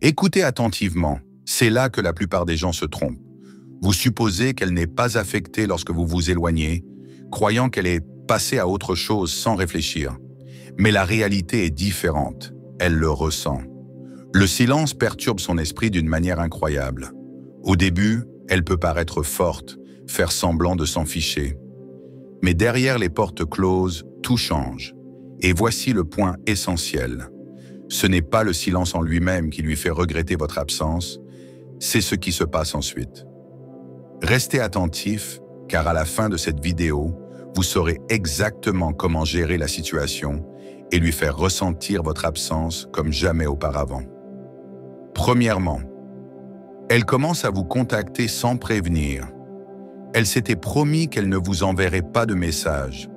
Écoutez attentivement, c'est là que la plupart des gens se trompent. Vous supposez qu'elle n'est pas affectée lorsque vous vous éloignez, croyant qu'elle est passée à autre chose sans réfléchir. Mais la réalité est différente, elle le ressent. Le silence perturbe son esprit d'une manière incroyable. Au début, elle peut paraître forte, faire semblant de s'en ficher. Mais derrière les portes closes, tout change. Et voici le point essentiel. Ce n'est pas le silence en lui-même qui lui fait regretter votre absence, c'est ce qui se passe ensuite. Restez attentif, car à la fin de cette vidéo, vous saurez exactement comment gérer la situation et lui faire ressentir votre absence comme jamais auparavant. Premièrement, elle commence à vous contacter sans prévenir. Elle s'était promis qu'elle ne vous enverrait pas de message.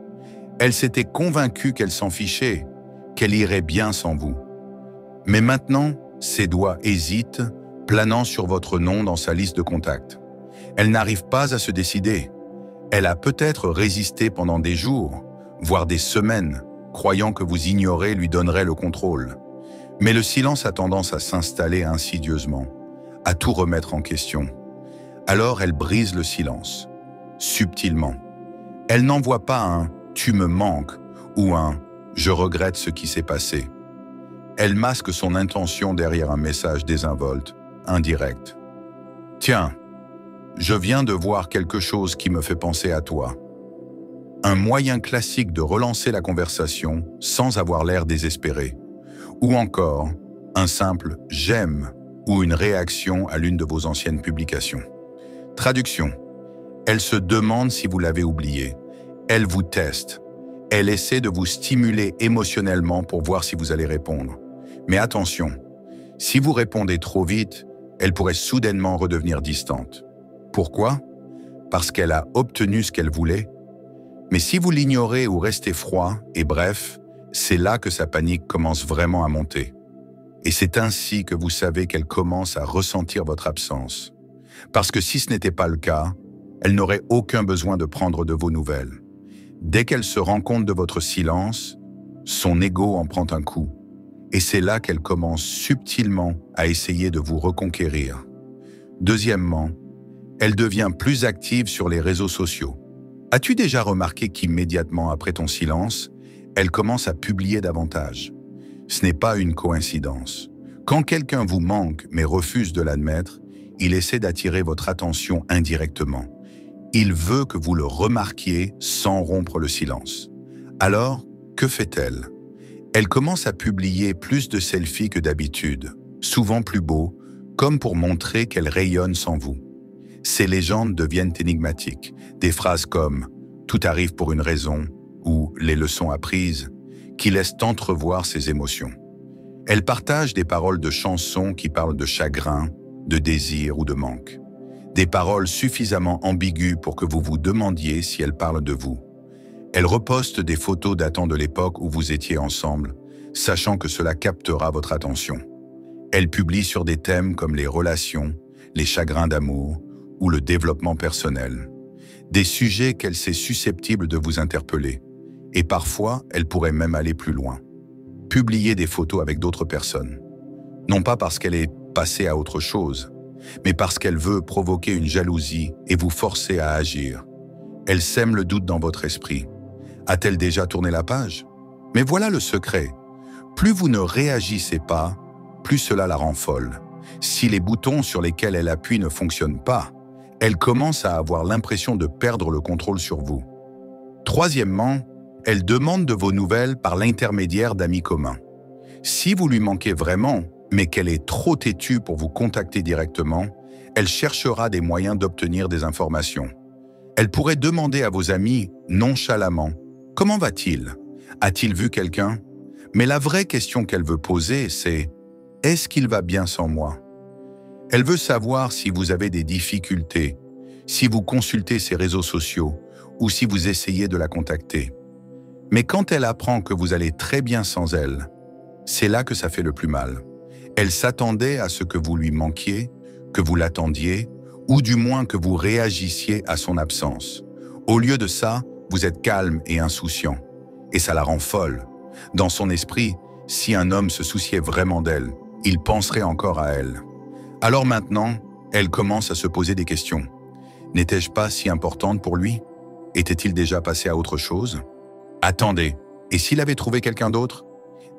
Elle s'était convaincue qu'elle s'en fichait, qu'elle irait bien sans vous. Mais maintenant, ses doigts hésitent, planant sur votre nom dans sa liste de contacts. Elle n'arrive pas à se décider. Elle a peut-être résisté pendant des jours, voire des semaines, croyant que vous ignorer lui donnerait le contrôle. Mais le silence a tendance à s'installer insidieusement, à tout remettre en question. Alors elle brise le silence, subtilement. Elle n'envoie pas un « tu me manques » ou un « je regrette ce qui s'est passé ». Elle masque son intention derrière un message désinvolte, indirect. « Tiens, je viens de voir quelque chose qui me fait penser à toi. » Un moyen classique de relancer la conversation sans avoir l'air désespéré. Ou encore, un simple « j'aime » ou une réaction à l'une de vos anciennes publications. Traduction. Elle se demande si vous l'avez oublié. Elle vous teste. Elle essaie de vous stimuler émotionnellement pour voir si vous allez répondre. Mais attention, si vous répondez trop vite, elle pourrait soudainement redevenir distante. Pourquoi? Parce qu'elle a obtenu ce qu'elle voulait. Mais si vous l'ignorez ou restez froid et bref, c'est là que sa panique commence vraiment à monter. Et c'est ainsi que vous savez qu'elle commence à ressentir votre absence. Parce que si ce n'était pas le cas, elle n'aurait aucun besoin de prendre de vos nouvelles. Dès qu'elle se rend compte de votre silence, son ego en prend un coup. Et c'est là qu'elle commence subtilement à essayer de vous reconquérir. Deuxièmement, elle devient plus active sur les réseaux sociaux. As-tu déjà remarqué qu'immédiatement après ton silence, elle commence à publier davantage? Ce n'est pas une coïncidence. Quand quelqu'un vous manque mais refuse de l'admettre, il essaie d'attirer votre attention indirectement. Il veut que vous le remarquiez sans rompre le silence. Alors, que fait-elle? Elle commence à publier plus de selfies que d'habitude, souvent plus beaux, comme pour montrer qu'elle rayonne sans vous. Ces légendes deviennent énigmatiques. Des phrases comme « tout arrive pour une raison » ou « les leçons apprises » qui laissent entrevoir ses émotions. Elle partage des paroles de chansons qui parlent de chagrin, de désir ou de manque. Des paroles suffisamment ambiguës pour que vous vous demandiez si elle parle de vous. Elle reposte des photos datant de l'époque où vous étiez ensemble, sachant que cela captera votre attention. Elle publie sur des thèmes comme les relations, les chagrins d'amour ou le développement personnel. Des sujets qu'elle sait susceptibles de vous interpeller. Et parfois, elle pourrait même aller plus loin. Publier des photos avec d'autres personnes. Non pas parce qu'elle est passée à autre chose, mais parce qu'elle veut provoquer une jalousie et vous forcer à agir. Elle sème le doute dans votre esprit. A-t-elle déjà tourné la page? Mais voilà le secret. Plus vous ne réagissez pas, plus cela la rend folle. Si les boutons sur lesquels elle appuie ne fonctionnent pas, elle commence à avoir l'impression de perdre le contrôle sur vous. Troisièmement, elle demande de vos nouvelles par l'intermédiaire d'amis communs. Si vous lui manquez vraiment, mais qu'elle est trop têtue pour vous contacter directement, elle cherchera des moyens d'obtenir des informations. Elle pourrait demander à vos amis, nonchalamment, « Comment va-t-il? A-t-il vu quelqu'un ?» Mais la vraie question qu'elle veut poser, c'est « Est-ce qu'il va bien sans moi ?» Elle veut savoir si vous avez des difficultés, si vous consultez ses réseaux sociaux ou si vous essayez de la contacter. Mais quand elle apprend que vous allez très bien sans elle, c'est là que ça fait le plus mal. Elle s'attendait à ce que vous lui manquiez, que vous l'attendiez, ou du moins que vous réagissiez à son absence. Au lieu de ça, vous êtes calme et insouciant. Et ça la rend folle. Dans son esprit, si un homme se souciait vraiment d'elle, il penserait encore à elle. Alors maintenant, elle commence à se poser des questions. N'étais-je pas si importante pour lui? Était-il déjà passé à autre chose? Attendez, et s'il avait trouvé quelqu'un d'autre?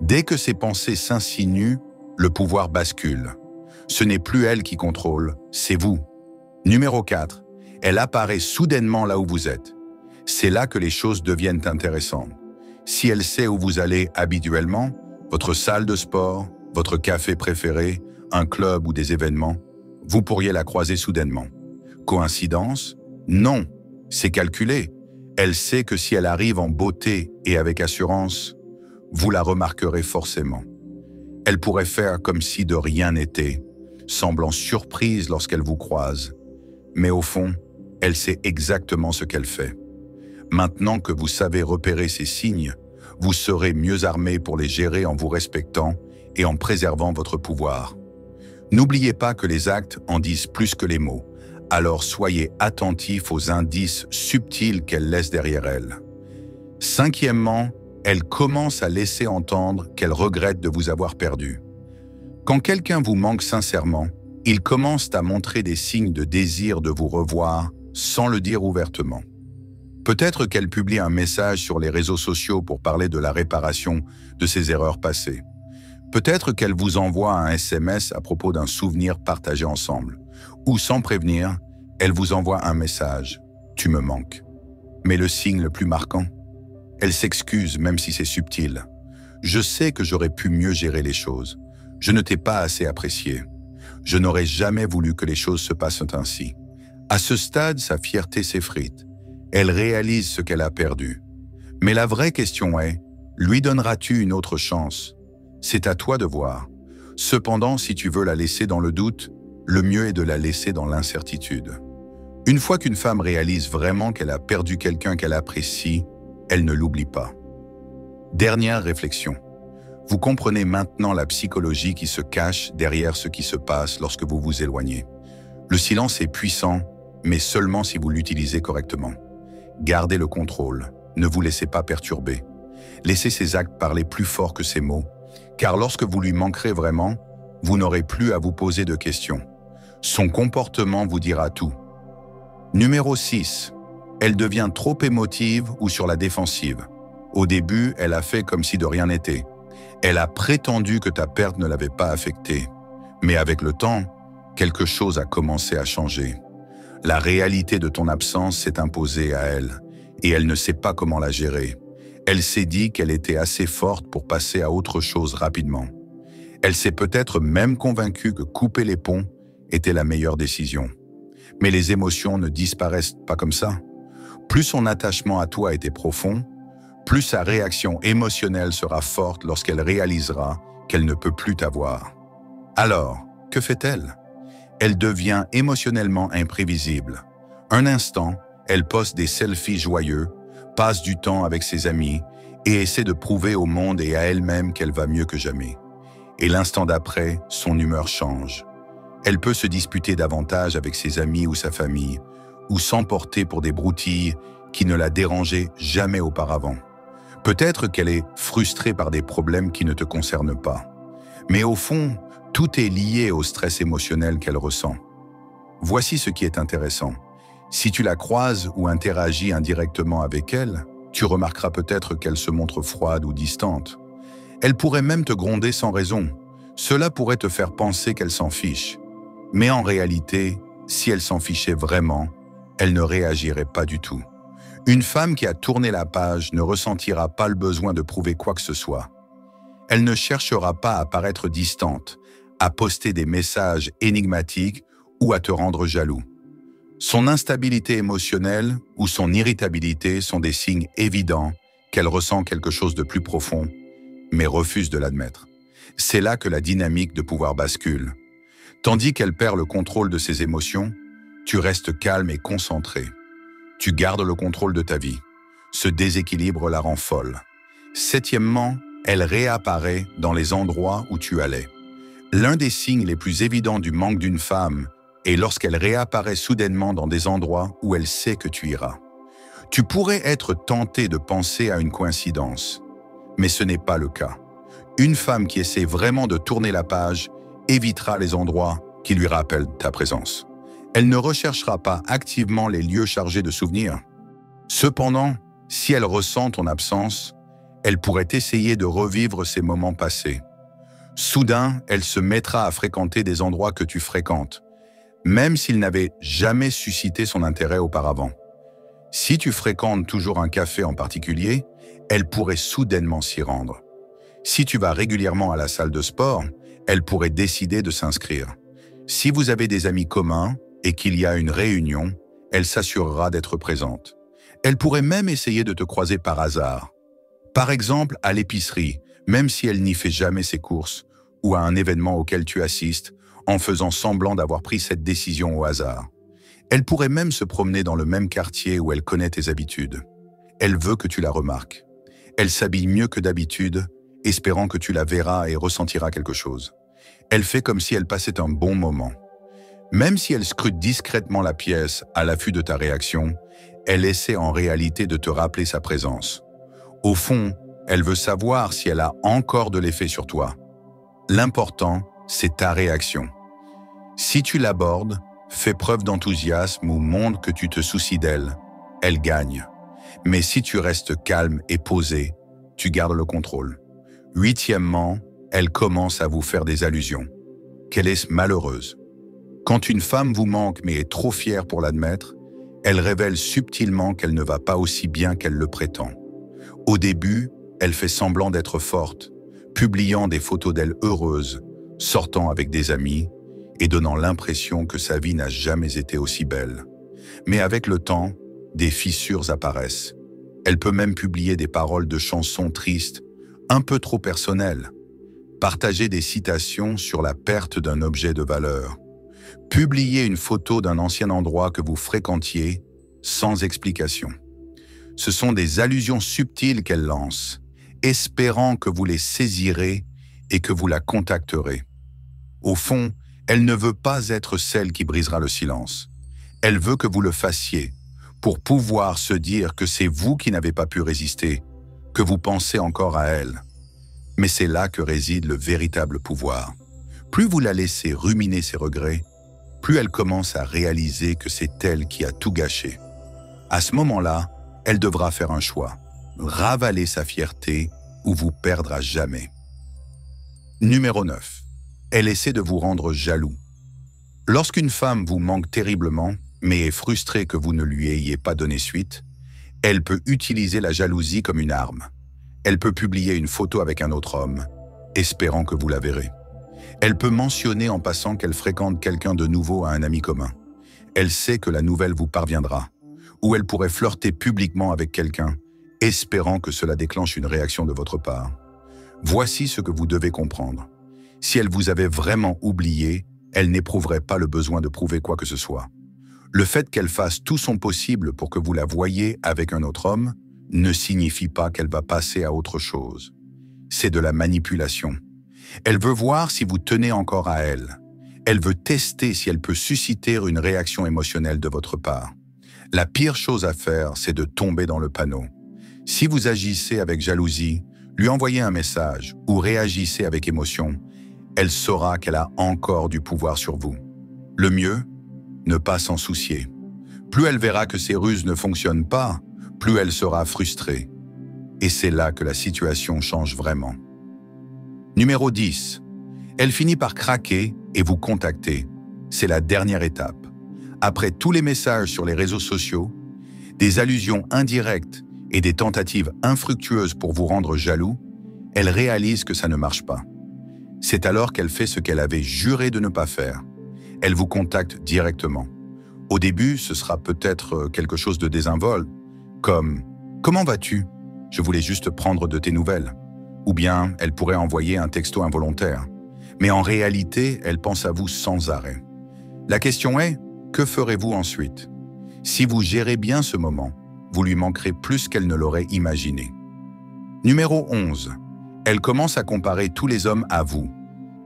Dès que ces pensées s'insinuent, le pouvoir bascule. Ce n'est plus elle qui contrôle, c'est vous. Numéro 4. Elle apparaît soudainement là où vous êtes. C'est là que les choses deviennent intéressantes. Si elle sait où vous allez habituellement, votre salle de sport, votre café préféré, un club ou des événements, vous pourriez la croiser soudainement. Coïncidence? Non, c'est calculé. Elle sait que si elle arrive en beauté et avec assurance, vous la remarquerez forcément. Elle pourrait faire comme si de rien n'était, semblant surprise lorsqu'elle vous croise. Mais au fond, elle sait exactement ce qu'elle fait. Maintenant que vous savez repérer ces signes, vous serez mieux armé pour les gérer en vous respectant et en préservant votre pouvoir. N'oubliez pas que les actes en disent plus que les mots, alors soyez attentifs aux indices subtils qu'elle laisse derrière elle. Cinquièmement, elle commence à laisser entendre qu'elle regrette de vous avoir perdu. Quand quelqu'un vous manque sincèrement, il commence à montrer des signes de désir de vous revoir sans le dire ouvertement. Peut-être qu'elle publie un message sur les réseaux sociaux pour parler de la réparation de ses erreurs passées. Peut-être qu'elle vous envoie un SMS à propos d'un souvenir partagé ensemble. Ou sans prévenir, elle vous envoie un message « Tu me manques ». Mais le signe le plus marquant, elle s'excuse même si c'est subtil. « Je sais que j'aurais pu mieux gérer les choses. Je ne t'ai pas assez apprécié. Je n'aurais jamais voulu que les choses se passent ainsi. » À ce stade, sa fierté s'effrite. Elle réalise ce qu'elle a perdu. Mais la vraie question est, lui donneras-tu une autre chance? C'est à toi de voir. Cependant, si tu veux la laisser dans le doute, le mieux est de la laisser dans l'incertitude. Une fois qu'une femme réalise vraiment qu'elle a perdu quelqu'un qu'elle apprécie, elle ne l'oublie pas. Dernière réflexion. Vous comprenez maintenant la psychologie qui se cache derrière ce qui se passe lorsque vous vous éloignez. Le silence est puissant, mais seulement si vous l'utilisez correctement. Gardez le contrôle, ne vous laissez pas perturber. Laissez ses actes parler plus fort que ses mots, car lorsque vous lui manquerez vraiment, vous n'aurez plus à vous poser de questions. Son comportement vous dira tout. Numéro 6. Elle devient trop émotive ou sur la défensive. Au début, elle a fait comme si de rien n'était. Elle a prétendu que ta perte ne l'avait pas affectée. Mais avec le temps, quelque chose a commencé à changer. La réalité de ton absence s'est imposée à elle, et elle ne sait pas comment la gérer. Elle s'est dit qu'elle était assez forte pour passer à autre chose rapidement. Elle s'est peut-être même convaincue que couper les ponts était la meilleure décision. Mais les émotions ne disparaissent pas comme ça. Plus son attachement à toi était profond, plus sa réaction émotionnelle sera forte lorsqu'elle réalisera qu'elle ne peut plus t'avoir. Alors, que fait-elle? Elle devient émotionnellement imprévisible. Un instant, elle poste des selfies joyeux, passe du temps avec ses amis et essaie de prouver au monde et à elle-même qu'elle va mieux que jamais. Et l'instant d'après, son humeur change. Elle peut se disputer davantage avec ses amis ou sa famille, ou s'emporter pour des broutilles qui ne la dérangeaient jamais auparavant. Peut-être qu'elle est frustrée par des problèmes qui ne te concernent pas. Mais au fond, tout est lié au stress émotionnel qu'elle ressent. Voici ce qui est intéressant. Si tu la croises ou interagis indirectement avec elle, tu remarqueras peut-être qu'elle se montre froide ou distante. Elle pourrait même te gronder sans raison. Cela pourrait te faire penser qu'elle s'en fiche. Mais en réalité, si elle s'en fichait vraiment, elle ne réagirait pas du tout. Une femme qui a tourné la page ne ressentira pas le besoin de prouver quoi que ce soit. Elle ne cherchera pas à paraître distante, à poster des messages énigmatiques ou à te rendre jaloux. Son instabilité émotionnelle ou son irritabilité sont des signes évidents qu'elle ressent quelque chose de plus profond, mais refuse de l'admettre. C'est là que la dynamique de pouvoir bascule. Tandis qu'elle perd le contrôle de ses émotions, tu restes calme et concentré. Tu gardes le contrôle de ta vie. Ce déséquilibre la rend folle. Septièmement, elle réapparaît dans les endroits où tu allais. L'un des signes les plus évidents du manque d'une femme est lorsqu'elle réapparaît soudainement dans des endroits où elle sait que tu iras. Tu pourrais être tenté de penser à une coïncidence, mais ce n'est pas le cas. Une femme qui essaie vraiment de tourner la page évitera les endroits qui lui rappellent ta présence. Elle ne recherchera pas activement les lieux chargés de souvenirs. Cependant, si elle ressent ton absence, elle pourrait essayer de revivre ces moments passés. Soudain, elle se mettra à fréquenter des endroits que tu fréquentes, même s'ils n'avaient jamais suscité son intérêt auparavant. Si tu fréquentes toujours un café en particulier, elle pourrait soudainement s'y rendre. Si tu vas régulièrement à la salle de sport, elle pourrait décider de s'inscrire. Si vous avez des amis communs et qu'il y a une réunion, elle s'assurera d'être présente. Elle pourrait même essayer de te croiser par hasard. Par exemple, à l'épicerie, même si elle n'y fait jamais ses courses, ou à un événement auquel tu assistes, en faisant semblant d'avoir pris cette décision au hasard. Elle pourrait même se promener dans le même quartier où elle connaît tes habitudes. Elle veut que tu la remarques. Elle s'habille mieux que d'habitude, espérant que tu la verras et ressentiras quelque chose. Elle fait comme si elle passait un bon moment. Même si elle scrute discrètement la pièce à l'affût de ta réaction, elle essaie en réalité de te rappeler sa présence. Au fond, elle veut savoir si elle a encore de l'effet sur toi. L'important, c'est ta réaction. Si tu l'abordes, fais preuve d'enthousiasme ou montre que tu te soucies d'elle, elle gagne. Mais si tu restes calme et posé, tu gardes le contrôle. Huitièmement, elle commence à vous faire des allusions. Qu'elle est malheureuse. Quand une femme vous manque mais est trop fière pour l'admettre, elle révèle subtilement qu'elle ne va pas aussi bien qu'elle le prétend. Au début, elle fait semblant d'être forte, publiant des photos d'elle heureuse, sortant avec des amis et donnant l'impression que sa vie n'a jamais été aussi belle. Mais avec le temps, des fissures apparaissent. Elle peut même publier des paroles de chansons tristes, un peu trop personnelles, partager des citations sur la perte d'un objet de valeur, publier une photo d'un ancien endroit que vous fréquentiez sans explication. Ce sont des allusions subtiles qu'elle lance, espérant que vous les saisirez et que vous la contacterez. Au fond, elle ne veut pas être celle qui brisera le silence. Elle veut que vous le fassiez, pour pouvoir se dire que c'est vous qui n'avez pas pu résister, que vous pensez encore à elle. Mais c'est là que réside le véritable pouvoir. Plus vous la laissez ruminer ses regrets, plus elle commence à réaliser que c'est elle qui a tout gâché. À ce moment-là, elle devra faire un choix, ravaler sa fierté ou vous perdre à jamais. Numéro 9. Elle essaie de vous rendre jaloux. Lorsqu'une femme vous manque terriblement, mais est frustrée que vous ne lui ayez pas donné suite, elle peut utiliser la jalousie comme une arme. Elle peut publier une photo avec un autre homme, espérant que vous la verrez. Elle peut mentionner en passant qu'elle fréquente quelqu'un de nouveau à un ami commun. Elle sait que la nouvelle vous parviendra. Ou elle pourrait flirter publiquement avec quelqu'un, espérant que cela déclenche une réaction de votre part. Voici ce que vous devez comprendre. Si elle vous avait vraiment oublié, elle n'éprouverait pas le besoin de prouver quoi que ce soit. Le fait qu'elle fasse tout son possible pour que vous la voyiez avec un autre homme ne signifie pas qu'elle va passer à autre chose. C'est de la manipulation. Elle veut voir si vous tenez encore à elle. Elle veut tester si elle peut susciter une réaction émotionnelle de votre part. La pire chose à faire, c'est de tomber dans le panneau. Si vous agissez avec jalousie, lui envoyez un message ou réagissez avec émotion, elle saura qu'elle a encore du pouvoir sur vous. Le mieux, ne pas s'en soucier. Plus elle verra que ces ruses ne fonctionnent pas, plus elle sera frustrée. Et c'est là que la situation change vraiment. Numéro 10. Elle finit par craquer et vous contacter. C'est la dernière étape. Après tous les messages sur les réseaux sociaux, des allusions indirectes et des tentatives infructueuses pour vous rendre jaloux, elle réalise que ça ne marche pas. C'est alors qu'elle fait ce qu'elle avait juré de ne pas faire. Elle vous contacte directement. Au début, ce sera peut-être quelque chose de désinvolte, comme « Comment vas-tu ? Je voulais juste prendre de tes nouvelles. » Ou bien elle pourrait envoyer un texto involontaire. Mais en réalité, elle pense à vous sans arrêt. La question est, que ferez-vous ensuite? Si vous gérez bien ce moment, vous lui manquerez plus qu'elle ne l'aurait imaginé. Numéro 11. Elle commence à comparer tous les hommes à vous.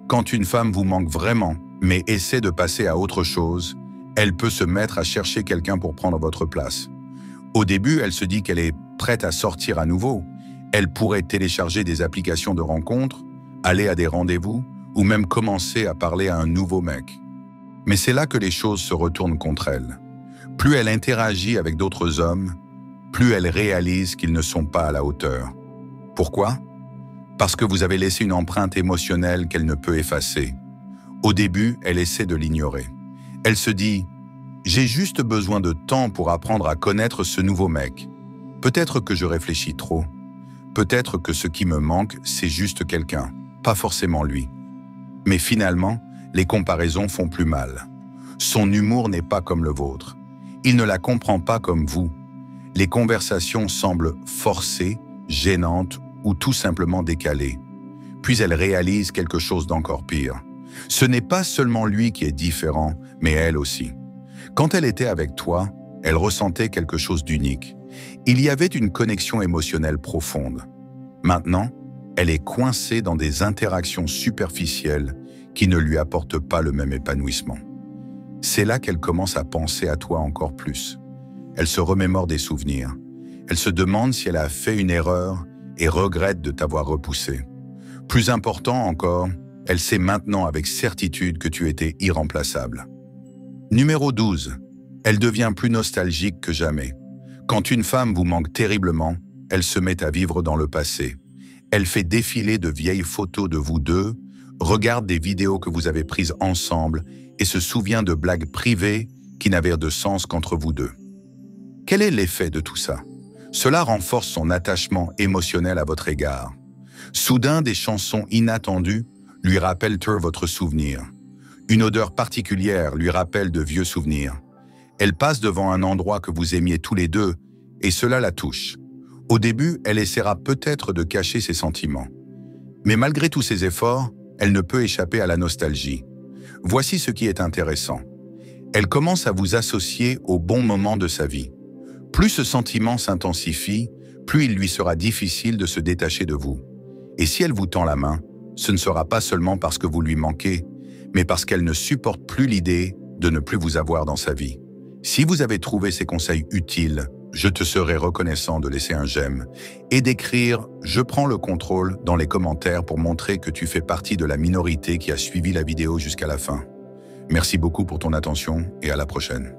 Quand une femme vous manque vraiment, mais essaie de passer à autre chose, elle peut se mettre à chercher quelqu'un pour prendre votre place. Au début, elle se dit qu'elle est prête à sortir à nouveau. Elle pourrait télécharger des applications de rencontres, aller à des rendez-vous ou même commencer à parler à un nouveau mec. Mais c'est là que les choses se retournent contre elle. Plus elle interagit avec d'autres hommes, plus elle réalise qu'ils ne sont pas à la hauteur. Pourquoi? Parce que vous avez laissé une empreinte émotionnelle qu'elle ne peut effacer. Au début, elle essaie de l'ignorer. Elle se dit « J'ai juste besoin de temps pour apprendre à connaître ce nouveau mec. Peut-être que je réfléchis trop. Peut-être que ce qui me manque, c'est juste quelqu'un, pas forcément lui. » Mais finalement, les comparaisons font plus mal. Son humour n'est pas comme le vôtre. Il ne la comprend pas comme vous. Les conversations semblent forcées, gênantes ou tout simplement décalées. Puis elle réalise quelque chose d'encore pire. Ce n'est pas seulement lui qui est différent, mais elle aussi. Quand elle était avec toi, elle ressentait quelque chose d'unique. Il y avait une connexion émotionnelle profonde. Maintenant, elle est coincée dans des interactions superficielles qui ne lui apportent pas le même épanouissement. C'est là qu'elle commence à penser à toi encore plus. Elle se remémore des souvenirs. Elle se demande si elle a fait une erreur et regrette de t'avoir repoussé. Plus important encore, elle sait maintenant avec certitude que tu étais irremplaçable. Numéro 12. Elle devient plus nostalgique que jamais. Quand une femme vous manque terriblement, elle se met à vivre dans le passé. Elle fait défiler de vieilles photos de vous deux, regarde des vidéos que vous avez prises ensemble et se souvient de blagues privées qui n'avaient de sens qu'entre vous deux. Quel est l'effet de tout ça? Cela renforce son attachement émotionnel à votre égard. Soudain, des chansons inattendues lui rappellent votre souvenir. Une odeur particulière lui rappelle de vieux souvenirs. Elle passe devant un endroit que vous aimiez tous les deux et cela la touche. Au début, elle essaiera peut-être de cacher ses sentiments. Mais malgré tous ses efforts, elle ne peut échapper à la nostalgie. Voici ce qui est intéressant. Elle commence à vous associer au bon moment de sa vie. Plus ce sentiment s'intensifie, plus il lui sera difficile de se détacher de vous. Et si elle vous tend la main, ce ne sera pas seulement parce que vous lui manquez, mais parce qu'elle ne supporte plus l'idée de ne plus vous avoir dans sa vie. Si vous avez trouvé ces conseils utiles, je te serai reconnaissant de laisser un j'aime et d'écrire « Je prends le contrôle » dans les commentaires pour montrer que tu fais partie de la minorité qui a suivi la vidéo jusqu'à la fin. Merci beaucoup pour ton attention et à la prochaine.